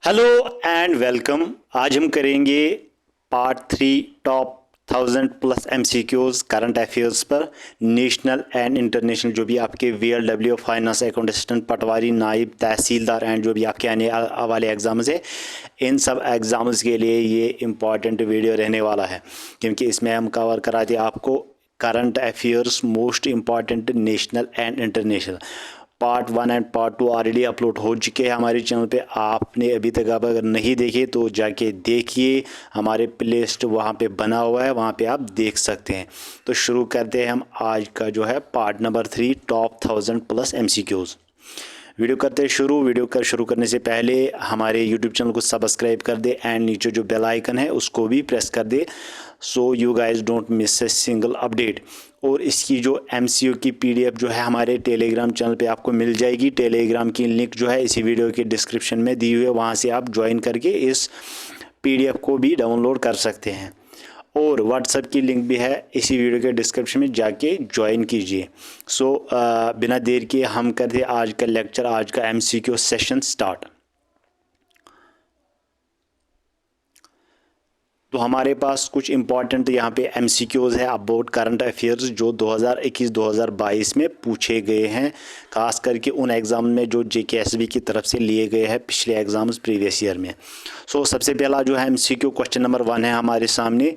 Hello and welcome. आज हम करेंगे part 3 top 1000+ MCQs current affairs पर नेशनल एंड इंटरनेशनल, जो भी आपके वीएलडब्ल्यू फाइनेंस अकाउंट असिस्टेंट, पटवारी, नायब तहसीलदार एंड जो भी आपके आने वाले एग्ज़ाम्स है, इन सब एग्ज़ाम्स के लिए ये इम्पॉर्टेंट वीडियो रहने वाला है, क्योंकि इसमें हम कवर कराते आपको current affairs most important national and international. Part 1 and part 2 already upload हो चुके हैं हमारे चैनल पे। आपने अभी तक अगर नहीं देखे तो जाके देखिए, हमारे प्लेलिस्ट वहाँ पे बना हुआ है, वहाँ पे आप देख सकते हैं। तो शुरू करते हैं हम आज का जो है part number 3 top 1000+ MCQs. Video करते हैं शुरू। शुरू करने से पहले हमारे यूट्यूब चैनल को सब्सक्राइब कर दे एंड नीचे जो बेल आइकन है उसको भी प्रेस कर दे, so you guys don't miss a single update. और इसकी जो एमसीक्यू की पीडीएफ जो है हमारे टेलीग्राम चैनल पे आपको मिल जाएगी। टेलीग्राम की लिंक जो है इसी वीडियो के डिस्क्रिप्शन में दी हुई है, वहाँ से आप ज्वाइन करके इस पीडीएफ को भी डाउनलोड कर सकते हैं। और व्हाट्सएप की लिंक भी है इसी वीडियो के डिस्क्रिप्शन में, जाके ज्वाइन कीजिए। सो बिना देर किए हम करते आज का लेक्चर, आज का एमसीक्यू सेशन स्टार्ट। तो हमारे पास कुछ इंपॉर्टेंट यहाँ पे एमसीक्यूज़ है अबाउट करंट अफेयर्स जो 2021-2022 में पूछे गए हैं, खास करके उन एग्ज़ाम में जो जेकेएसबी की तरफ से लिए गए हैं पिछले एग्ज़ाम्स प्रीवियस ईयर में। सो सबसे पहला जो है एमसीक्यू क्वेश्चन नंबर 1 है हमारे सामने।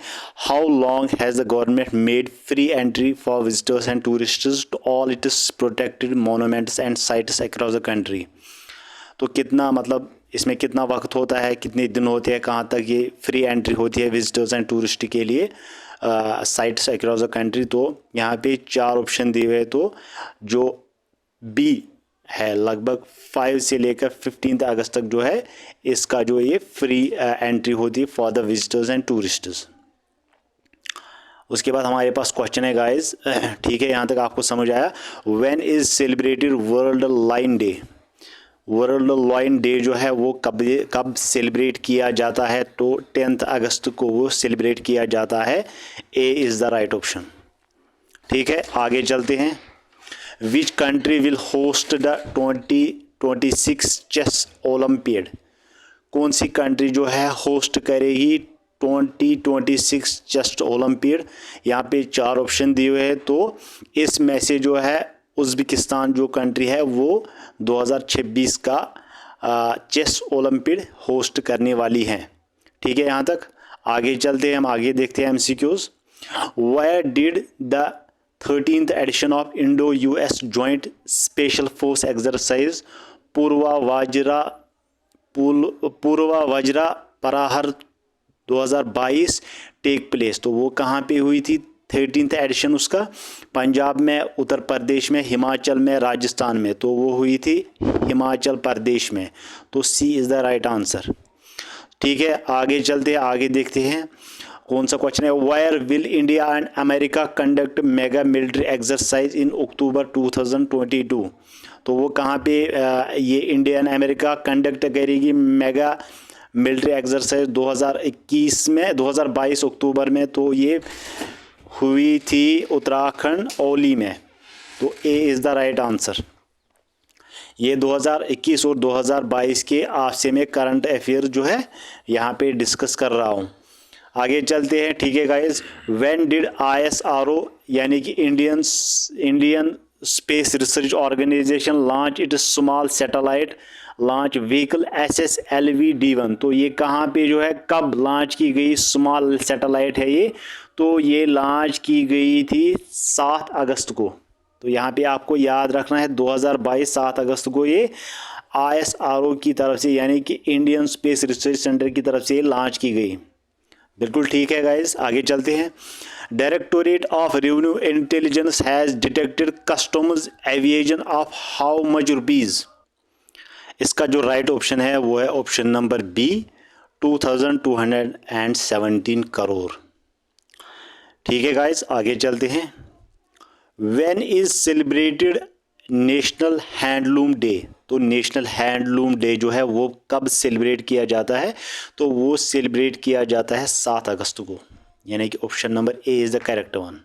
How long has the government made free entry for visitors and tourists to all its protected monuments and sites across the country. तो कितना, मतलब इसमें कितना वक्त होता है, कितने दिन होते हैं, कहाँ तक ये फ्री एंट्री होती है विजिटर्स एंड टूरिस्ट के लिए साइट्स अक्रॉस द कंट्री। तो यहाँ पे 4 ऑप्शन दिए हुए हैं। तो जो बी है लगभग 5 से लेकर 15 अगस्त तक जो है इसका जो ये फ्री एंट्री होती है for the visitors and tourists. उसके बाद हमारे पास क्वेश्चन है गाइस, ठीक है, यहाँ तक आपको समझ आया। When is celebrated world line day. World line day जो है वो कब सेलिब्रेट किया जाता है? तो 10 अगस्त को वो सेलिब्रेट किया जाता है। A is the right option. ठीक है, आगे चलते हैं। Which country will host the 2026 chess olympiad. कौन सी कंट्री जो है होस्ट करेगी 2026 चेस ओलंपियड? यहाँ पे 4 ऑप्शन दिए हुए हैं। तो इसमें से जो है उज़्बेकिस्तान जो कंट्री है वो 2026 का चेस ओलंपियड होस्ट करने वाली हैं। ठीक है, यहाँ तक आगे चलते हैं, हम आगे देखते हैं MCQs. Where did the 13th edition of Indo US joint special force exercise पूर्वा वज्रा पराहर 2022 टेक प्लेस? तो वो कहाँ पे हुई थी 13th एडिशन उसका? पंजाब में, उत्तर प्रदेश में, हिमाचल में, राजस्थान में। तो वो हुई थी हिमाचल प्रदेश में। तो सी इज़ द राइट आंसर। ठीक है, आगे चलते हैं, आगे देखते हैं कौन सा क्वेश्चन है। Where will India and America conduct mega military exercise in October 2022? तो वो कहाँ पे ये इंडिया एंड अमेरिका कंडक्ट करेगी मेगा मिलिट्री एक्सरसाइज 2021 में, 2022 अक्टूबर में? तो ये हुई थी उत्तराखंड ओली में। तो ए इज़ द राइट आंसर। ये 2021 और 2022 के आपसे में करंट अफेयर जो है यहाँ पे डिस्कस कर रहा हूँ। आगे चलते हैं। ठीक है गाइस, व्हेन डिड ISRO यानी कि Indian space research organisation launch its small satellite launch vehicle SSLV-D1? तो ये कहाँ पे जो है कब लॉन्च की गई स्मॉल सैटेलाइट है ये? तो ये लॉन्च की गई थी 7 अगस्त को। तो यहाँ पे आपको याद रखना है 2022 7 अगस्त को ये ISRO की तरफ से यानी कि इंडियन स्पेस रिसर्च सेंटर की तरफ से लॉन्च की गई। बिल्कुल ठीक है गाइस, आगे चलते हैं। Directorate of revenue intelligence has detected customs aviation of how much rupees? इसका जो राइट ऑप्शन है वो है ऑप्शन नंबर बी, 2217 करोड़। ठीक है गाइस, आगे चलते हैं। When is celebrated national handloom day? तो नेशनल हैंडलूम डे जो है वो कब सेलिब्रेट किया जाता है? तो वो सेलिब्रेट किया जाता है 7 अगस्त को, यानी कि option number A is the correct one.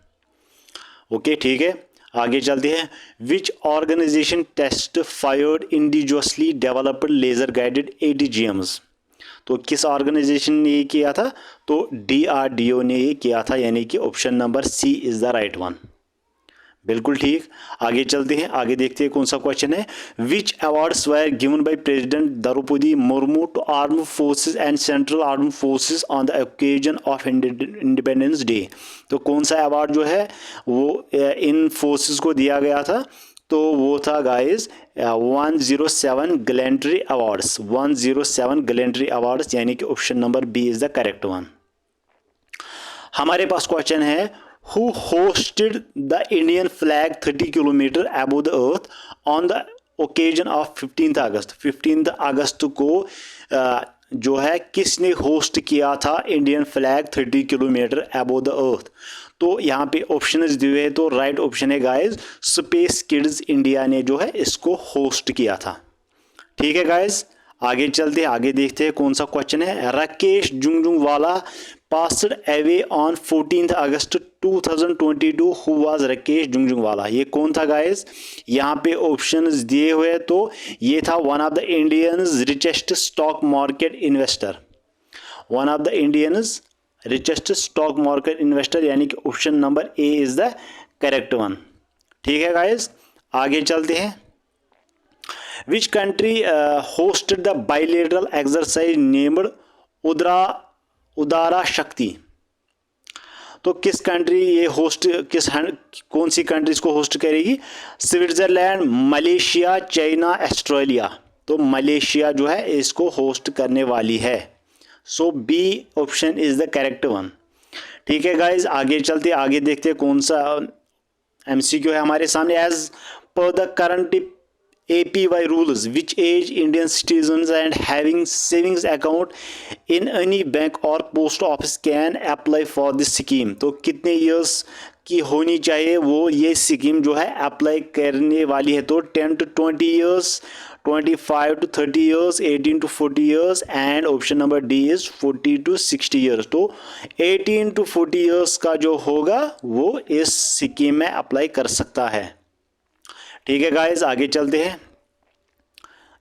Okay, ठीक है, आगे चलते हैं। Which organisation test fired indigenously developed laser guided ATGMs? तो किस ऑर्गेनाइजेशन ने ये किया था? तो DRDO ने ये किया था, यानी कि option number C is the right one. बिल्कुल ठीक। आगे चलते हैं, आगे देखते हैं कौन सा क्वेश्चन है। Which awards were given by president Droupadi Murmu to armed forces and central armed forces on the occasion of Independence Day? तो कौन सा अवार्ड जो है वो इन फोर्सेस को दिया गया था? तो वो था guys 107 gallantry awards, 107 gallantry awards, यानी कि option number B is the correct one. हमारे पास क्वेश्चन है, who hosted the Indian flag 30 kilometre above the earth on the occasion of 15th August? 15th अगस्त को जो है किसने होस्ट किया था Indian flag 30 kilometre above the earth? तो यहाँ पे ऑप्शंस दिए हैं, तो राइट ऑप्शन है गाइस स्पेस किड्स इंडिया ने जो है इसको होस्ट किया था। ठीक है गाइस, आगे चलते हैं, आगे देखते हैं कौन सा क्वेश्चन है। Rakesh जुंगजुंगवाला passed away on 14th August 2022, who was Rakesh जुंगजुंगवाला? ये कौन था गाइस? यहाँ पे ऑप्शंस दिए हुए, तो ये था one of the Indians richest stock market investor, one of the Indians richest stock market investor, यानी कि option number A is the correct one. ठीक है गाइस, आगे चलते हैं। Which country hosted the bilateral exercise named Udara Shakti? तो किस country ये होस्ट, कौन सी कंट्रीज को होस्ट करेगी? Switzerland, Malaysia, China, Australia. तो मलेशिया जो है इसको होस्ट करने वाली है। So B option is the correct one. ठीक है गाइज, आगे चलते, आगे देखते हैं कौन सा MCQ है हमारे सामने। As per the current APY rules, which age Indian citizens and having savings account in any bank or post office can apply for this scheme? तो कितने years की होनी चाहिए वो ये स्कीम जो है अप्लाई करने वाली है? तो 10 to 20 years, 25 to 30 years, 18 to 40 years and option number D is 40 to 60 years। तो 18 to 40 years का जो होगा वो इस स्कीम में अप्लाई कर सकता है। ठीक है गाइज, आगे चलते हैं,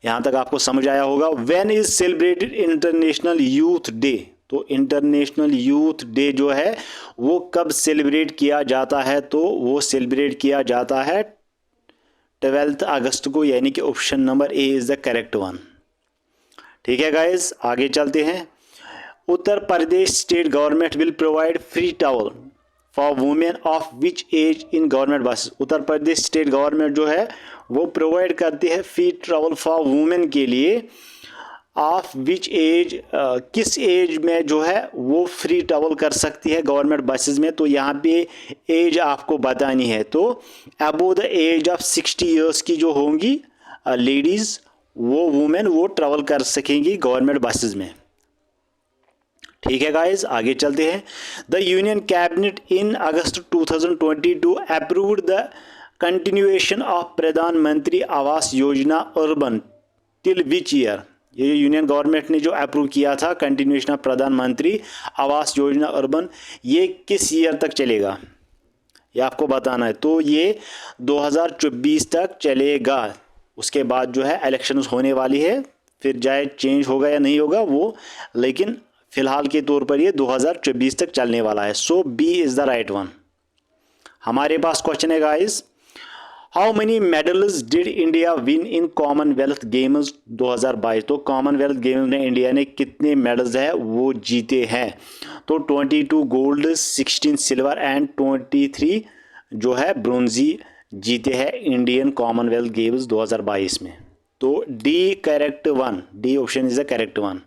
यहां तक आपको समझ आया होगा। When is celebrated international youth day? तो इंटरनेशनल यूथ डे जो है वो कब सेलिब्रेट किया जाता है? तो वो सेलिब्रेट किया जाता है 12 अगस्त को, यानी कि option number A is the correct one. ठीक है गाइज, आगे चलते हैं। Uttar Pradesh state government will provide free towel for women of which age in government buses? Uttar Pradesh state government जो है वो प्रोवाइड करती है फ्री ट्रैवल फॉर वुमेन के लिए ऑफ विच एज, किस एज में जो है वो फ्री ट्रैवल कर सकती है गवर्नमेंट बसेस में? तो यहाँ पे एज आपको बतानी है, तो above the age of 60 years की जो होंगी लेडीज़, वो वुमेन वो ट्रैवल कर सकेंगी गवर्नमेंट बसेस में। ठीक है गाइज, आगे चलते हैं। The union cabinet in August 2022 approved the continuation of प्रधानमंत्री Awas Yojana urban till which year? ये यूनियन गवर्नमेंट ने जो अप्रूव किया था कंटिन्यूएशन ऑफ प्रधानमंत्री आवास योजना अर्बन, ये किस ईयर तक चलेगा ये आपको बताना है। तो ये 2024 तक चलेगा। उसके बाद जो है इलेक्शंस होने वाली है, फिर चाहे चेंज होगा या नहीं होगा वो, लेकिन फिलहाल के तौर पर ये 2024 तक चलने वाला है। So B is the right one. हमारे पास क्वेश्चन है guys, how many medals did India win in Commonwealth Games 2022? तो कॉमनवेल्थ गेम्स में इंडिया ने कितने मेडल्स है वो जीते हैं? तो 22 गोल्ड, 16 सिल्वर एंड 23 जो है ब्रोंजी जीते हैं इंडियन कॉमनवेल्थ गेम्स 2022 में। तो D correct one, D option is the correct one.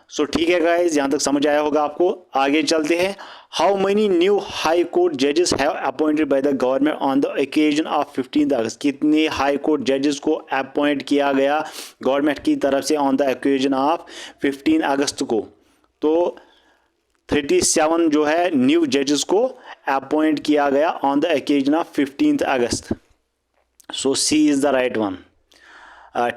So ठीक है गाइज, यहाँ तक समझ आया होगा आपको। आगे चलते हैं। How many new high court जजेस have appointed by the government on the occasion of 15 August? कितने हाई कोर्ट जजेस को अपॉइंट किया गया गवर्नमेंट की तरफ से ऑन द ओकेजन ऑफ 15 अगस्त को? तो 37 जो है न्यू जजेस को अपॉइंट किया गया on the occasion of 15 August. So C is the right one.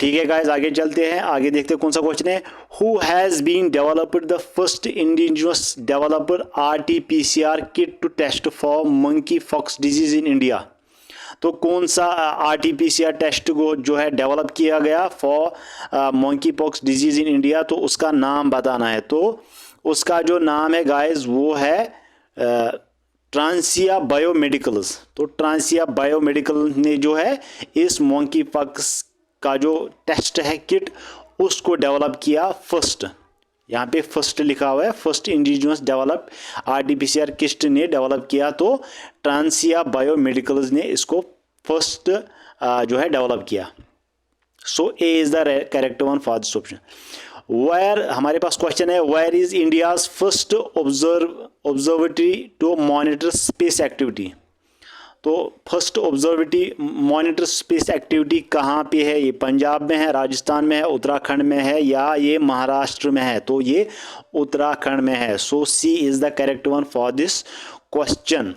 ठीक है गाइज, आगे चलते हैं, आगे देखते हैं कौन सा क्वेश्चन है। Who has been developed the first indigenous developer RT-PCR kit to test for monkey fox disease in India? तो कौन सा RT-PCR टेस्ट को जो है डेवलप किया गया for monkey pox disease in India, तो उसका नाम बताना है। तो उसका जो नाम है गाइस वो है ट्रांसिया बायोमेडिकल्स। तो ट्रांसिया बायोमेडिकल ने जो है इस मंकी पॉक्स का जो टेस्ट है किट उसको डेवलप किया फर्स्ट। यहाँ पे फर्स्ट लिखा हुआ है, first indigenous develop RT-PCR kit ने डेवलप किया, तो ट्रांसिया बायोमेडिकल्स ने इसको फर्स्ट जो है डेवलप किया। So A is the correct one for this option. Where हमारे पास क्वेश्चन है, where is India's first observatory to monitor space activity. तो first observatory monitor space activity कहाँ पे है? ये पंजाब में है, राजस्थान में है, उत्तराखंड में है, या ये महाराष्ट्र में है? तो ये उत्तराखंड में है। So C is the correct one for this question.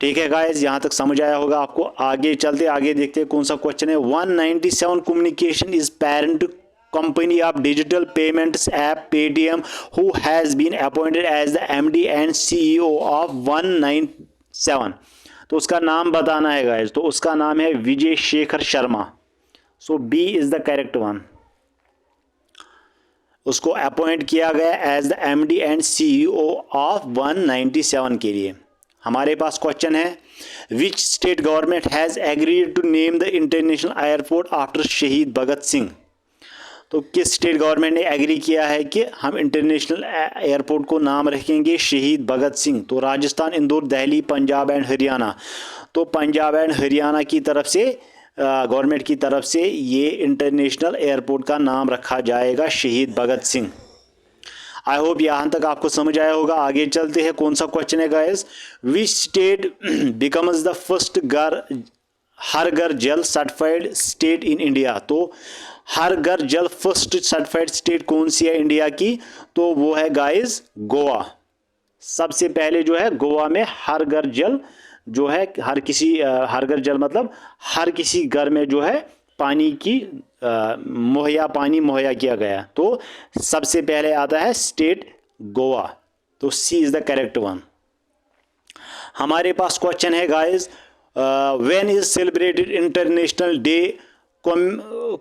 ठीक है गाइस, यहाँ तक समझ आया होगा आपको। आगे चलते आगे देखते हैं कौन सा क्वेश्चन है। 197 communication is parent company of digital payments app Paytm, who has been appointed as the MD and CEO of 197। तो उसका नाम बताना है गाइस। तो उसका नाम है Vijay Shekhar Sharma. So B is the correct one. उसको अपॉइंट किया गया as the MD and CEO of 197 के लिए। हमारे पास क्वेश्चन है, which state government has agreed to name the international airport after Shaheed Bhagat Singh. तो किस स्टेट गवर्नमेंट ने एग्री किया है कि हम इंटरनेशनल एयरपोर्ट को नाम रखेंगे शहीद भगत सिंह? तो राजस्थान, इंदौर, दिल्ली, पंजाब एंड हरियाणा। तो पंजाब एंड हरियाणा की तरफ से गवर्नमेंट की तरफ से ये इंटरनेशनल एयरपोर्ट का नाम रखा जाएगा शहीद भगत सिंह। आई होप यहाँ तक आपको समझ आया होगा। आगे चलते हैं, कौन सा क्वेश्चन है guys? Which state becomes the first Har Ghar Jal certified state in India. तो हर घर जल फर्स्ट सर्टिफाइड स्टेट कौन सी है इंडिया की? तो वो है गाइस गोवा। सबसे पहले जो है गोवा में हर घर जल जो है, हर घर जल मतलब हर किसी घर में जो है पानी की पानी मुहैया किया गया। तो सबसे पहले आता है स्टेट गोवा। तो सी इज द करेक्ट वन। हमारे पास क्वेश्चन है guys, when is celebrated international day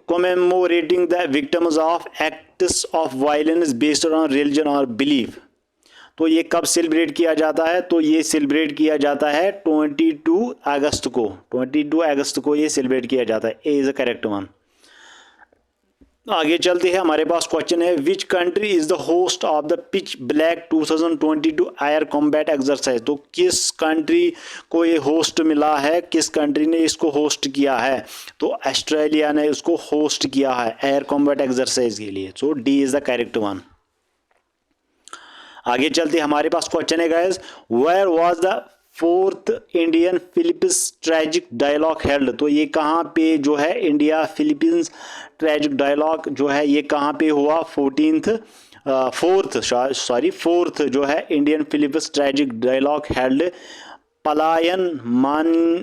commemorating the victims of acts of violence based on religion or belief। तो ये कब सेलिब्रेट किया जाता है? तो ये सेलिब्रेट किया जाता है 22 अगस्त को। 22 अगस्त को ये सेलिब्रेट किया जाता है। ए इज द करेक्ट वन। आगे चलते हैं, हमारे पास क्वेश्चन है, which country is the host of the pitch black 2022 air combat exercise. तो किस कंट्री को ये होस्ट मिला है, किस कंट्री ने इसको होस्ट किया है? तो ऑस्ट्रेलिया ने इसको होस्ट किया है एयर कॉम्बैट एक्सरसाइज के लिए। So D is the correct one. आगे चलते हमारे पास क्वेश्चन है guys, where was the fourth Indian Philippines tragic dialogue held. तो ये कहाँ पे जो है इंडिया फिलीपींस ट्रैजिक डायलॉग जो है ये कहाँ पे हुआ? फोर्थ जो है Indian Philippines tragic dialogue held पलायन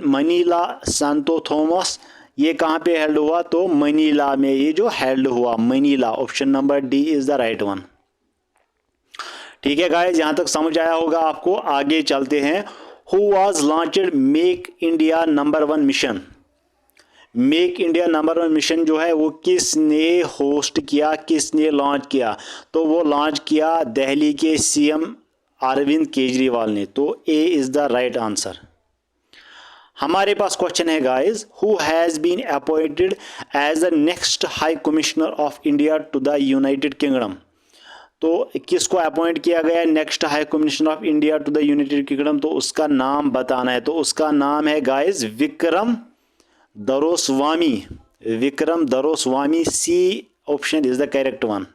मनीला सांतो थॉमस। ये कहाँ पे हेल्ड हुआ? तो मनीला में ये जो हेल्ड हुआ, Manila. Option number D is the right one. ठीक है गाइस, यहाँ तक समझ आया होगा आपको। आगे चलते हैं, Who was launched make India number 1 mission. Make India number 1 mission जो है वो किसने होस्ट किया, किसने लॉन्च किया? तो वो लॉन्च किया दिल्ली के CM अरविंद केजरीवाल ने। तो A is the right answer. हमारे पास क्वेश्चन है guys, who has been appointed as the next high commissioner of India to the United Kingdom. तो किसको अपॉइंट किया गया next high commissioner of India to the United Kingdom? तो उसका नाम बताना है। तो उसका नाम है guys Vikram Doraiswami. Vikram Doraiswami. C option is the correct one.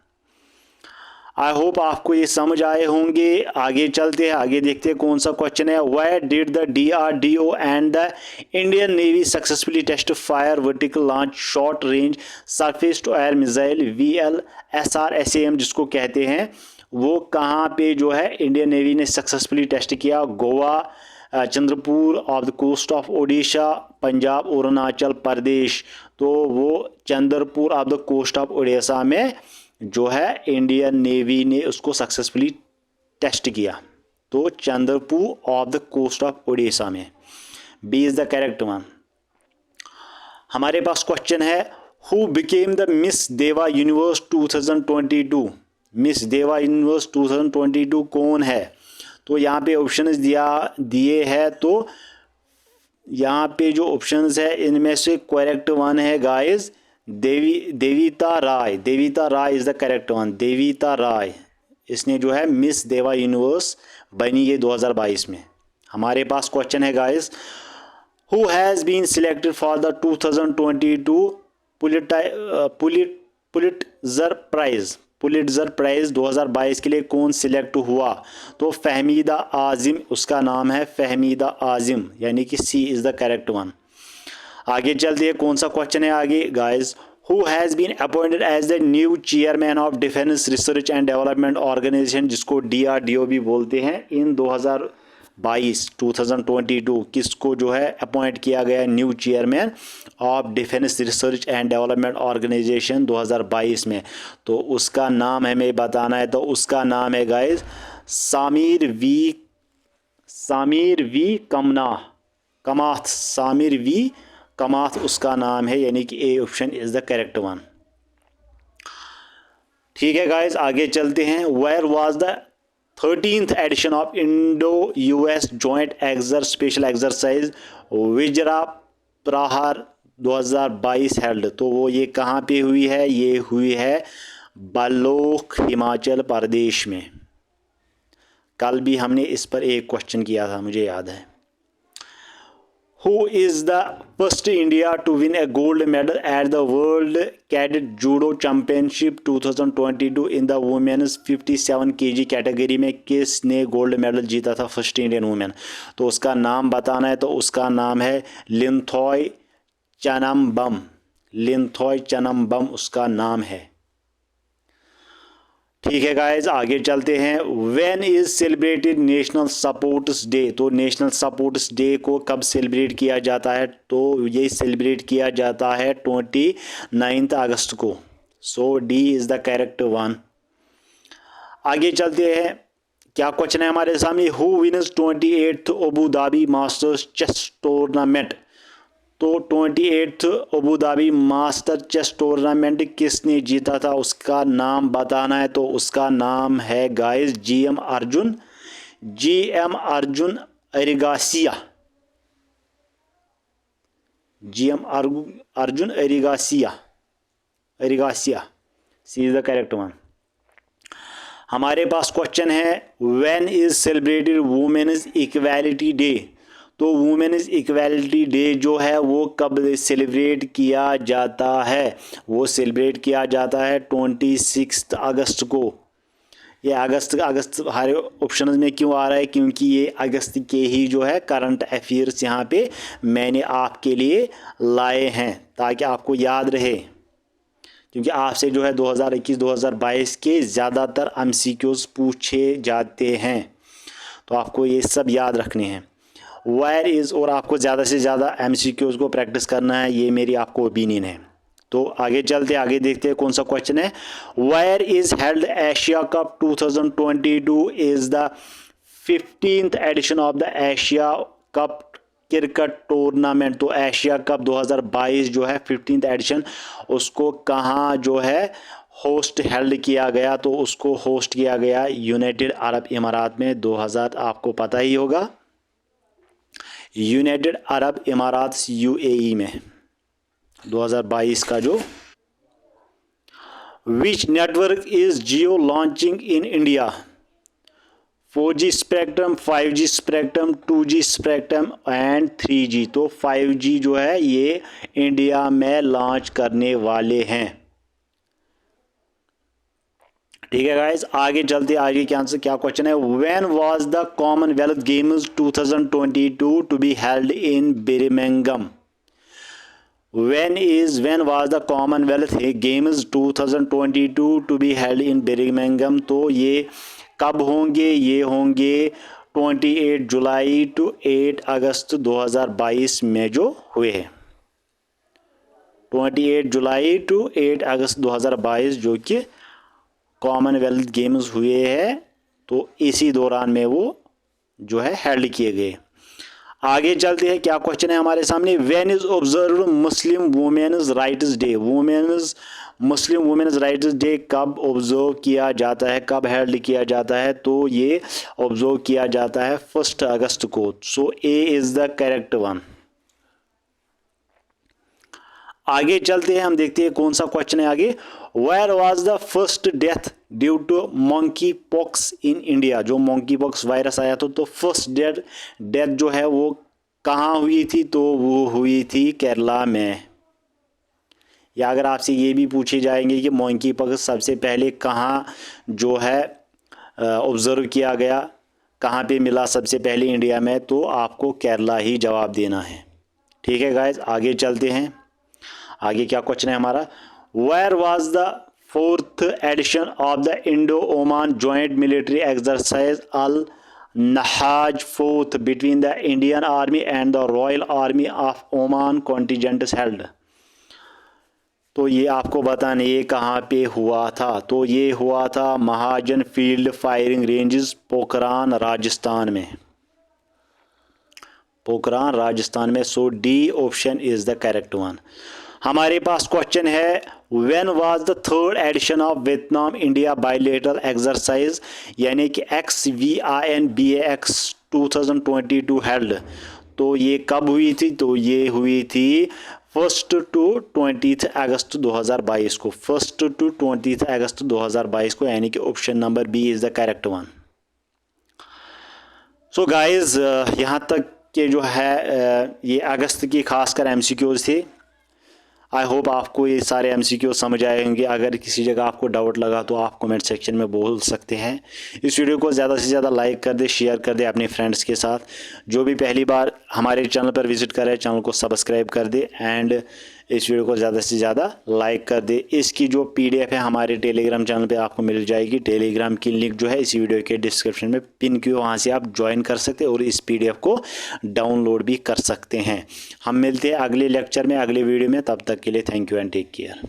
I hope आपको ये समझ आए होंगे। आगे चलते हैं, आगे देखते हैं कौन सा क्वेश्चन है। Where did the DRDO and the Indian Navy successfully test fire vertical launch short range surface to air missile VLSRSAM जिसको कहते हैं, वो कहाँ पे जो है इंडियन नेवी ने सक्सेसफुली टेस्ट किया? Goa, Chandrapur of the coast of Odisha, Punjab, Arunachal Pradesh. तो वो Chandrapur of the coast of Odisha में जो है इंडियन नेवी ने उसको सक्सेसफुली टेस्ट किया। तो Chandrapur of the coast of Odisha में। B is the correct one. हमारे पास क्वेश्चन है who became the Miss Diva Universe 2022। Miss Diva Universe 2022 कौन है? तो यहाँ पे ऑप्शंस दिए हैं, तो यहाँ पे जो ऑप्शंस है इनमें से करेक्ट वन है guys Divita Rai. Divita Rai is the correct one. Divita Rai, इसने जो है मिस देवा यूनिवर्स बनी है 2022 में। हमारे पास क्वेश्चन है guys who has been selected for the 2022 Pulitzer prize. Pulitzer prize 2022 के लिए कौन सिलेक्ट हुआ? तो फहमीदा आजिम उसका नाम है, फहमीदा आजिम, यानी कि C is the correct one. आगे चलते हैं, कौन सा क्वेश्चन है आगे guys. Who has been appointed as the new chairman of defence research and development organisation, जिसको DRDO भी बोलते हैं, इन 2022 किसको जो है अपॉइंट किया गया new chairman of defence research and development organisation 2022 में? तो उसका नाम हमें बताना है, तो उसका नाम है guys Samir V Kamath. Samir V Kamath उसका नाम है, यानी कि A option is the correct one. ठीक है गाइस, आगे चलते हैं। Where was the 13th edition of Indo US joint special exercise Vajra Prahar 2022 held? तो वो ये कहाँ पे हुई है? ये हुई है बालोख हिमाचल प्रदेश में। कल भी हमने इस पर एक क्वेश्चन किया था, मुझे याद है। Who is the first India to win a gold medal at the World Cadet Judo Championship 2022 in the women's 57 kg category में किसने गोल्ड मेडल जीता था फर्स्ट इंडियन वुमेन? तो उसका नाम बताना है, तो उसका नाम है लिंथॉय चनम्बम। लिंथॉय चनम्बम उसका नाम है। ठीक है गाइज, आगे चलते हैं। When is celebrated national supports day? तो नेशनल सपोर्ट्स डे को कब सेलिब्रेट किया जाता है? तो ये सेलिब्रेट किया जाता है 29 अगस्त को। So D is the correct one. आगे चलते हैं, क्या क्वेश्चन है हमारे सामने। Who wins 28th Abu Dhabi Masters chess tournament? तो 28th Abu Dhabi Master chess tournament किसने जीता था? उसका नाम बताना है, तो उसका नाम है guys GM Arjun Erigaisi. GM Arjun Erigaisi C is the correct one. हमारे पास क्वेश्चन है when is celebrated women's equality day? तो वुमेन्स इक्वालिटी डे जो है वो कब सेलिब्रेट किया जाता है? वो सेलिब्रेट किया जाता है 26 अगस्त को। ये अगस्त हर ऑप्शन में क्यों आ रहा है? क्योंकि ये अगस्त के ही जो है करंट अफेयर्स यहाँ पे मैंने आपके लिए लाए हैं ताकि आपको याद रहे, क्योंकि आपसे जो है 2021-2022 के ज़्यादातर MCQs पूछे जाते हैं, तो आपको ये सब याद रखने हैं। वायर इज़, और आपको ज़्यादा से ज़्यादा MCQs को प्रैक्टिस करना है, ये मेरी आपको ओपिनियन है। तो आगे चलते आगे देखते हैं कौन सा क्वेश्चन है। Where is held Asia cup 2022 is the 15th edition of the Asia cup cricket tournament? तो एशिया कप 2022 जो है 15th एडिशन, उसको कहाँ जो है होस्ट हेल्ड किया गया? तो उसको होस्ट किया गया यूनाइटेड अरब इमारात में 2000, आपको पता ही होगा, यूनाइटेड अरब इमारात UAE में 2022 का जो। Which network is Jio launching in India? 4G spectrum, 5G spectrum, 2G spectrum and 3G। तो 5G जो है ये इंडिया में लॉन्च करने वाले हैं। ठीक है गाइस, आगे चलते आगे क्या क्वेश्चन है। When was the Commonwealth Games 2022 to be held in Birmingham? when was the Commonwealth Games 2022 to be held in Birmingham? तो ये कब होंगे? ये होंगे 28 जुलाई टू 8 अगस्त 2022 में जो हुए हैं। 28 जुलाई टू 8 अगस्त 2022 जो कि कॉमनवेल्थ गेम्स हुए हैं, तो इसी दौरान में वो जो है हेल्ड किए गए। आगे चलते हैं, क्या क्वेश्चन है हमारे सामने। When is observe Muslim women's rights day. Muslim women's rights day कब ऑब्जर्व किया जाता है, कब हेल्ड किया जाता है? तो ये ऑब्जर्व किया जाता है 1 अगस्त को। सो ए इज द करेक्ट वन। आगे चलते हैं, हम देखते हैं कौन सा क्वेश्चन है आगे। Where was the first death due to monkey pox in India. जो मंकी पॉक्स वायरस आया था, तो फर्स्ट डेथ जो है वो कहाँ हुई थी? तो वो हुई थी केरला में। या अगर आपसे ये भी पूछे जाएंगे कि मंकी पॉक्स सबसे पहले कहाँ जो है ऑब्जर्व किया गया, कहाँ पे मिला सबसे पहले इंडिया में, तो आपको केरला ही जवाब देना है। ठीक है गाइज, आगे चलते हैं। आगे क्या क्वेश्चन है हमारा। Where was the 4th edition of the Indo Oman joint military exercise Al Najah 4th between the Indian Army and the Royal Army of Oman contingents held. तो ये आपको बताना ये कहाँ पे हुआ था। तो ये हुआ था Mahajan field firing ranges, Pokhran Rajasthan में। पोखरान राजस्थान में। So D option is the correct one. हमारे पास क्वेश्चन है when was the 3rd edition of Vietnam India bilateral exercise, यानी कि XVINBAX 2022 हेल्ड। तो ये कब हुई थी? तो ये हुई थी 1 to 20 अगस्त 2022 को। 1 to 20 अगस्त 2022 को, यानी कि option number B is the correct one. So guys, यहाँ तक के जो है ये अगस्त की खासकर MCQs थे। आई होप आपको ये सारे MCQ समझ आए होंगे। अगर किसी जगह आपको डाउट लगा तो आप कमेंट सेक्शन में बोल सकते हैं। इस वीडियो को ज़्यादा से ज़्यादा लाइक कर दे, शेयर कर दे अपने फ्रेंड्स के साथ। जो भी पहली बार हमारे चैनल पर विजिट कर रहे हैं, चैनल को सब्सक्राइब कर दे एंड इस वीडियो को ज़्यादा से ज़्यादा लाइक कर दे। इसकी जो PDF है हमारे टेलीग्राम चैनल पे आपको मिल जाएगी। टेलीग्राम की लिंक जो है इसी वीडियो के डिस्क्रिप्शन में पिन की, वहाँ से आप ज्वाइन कर सकते हैं और इस PDF को डाउनलोड भी कर सकते हैं। हम मिलते हैं अगले लेक्चर में, अगले वीडियो में। तब तक के लिए thank you and take care.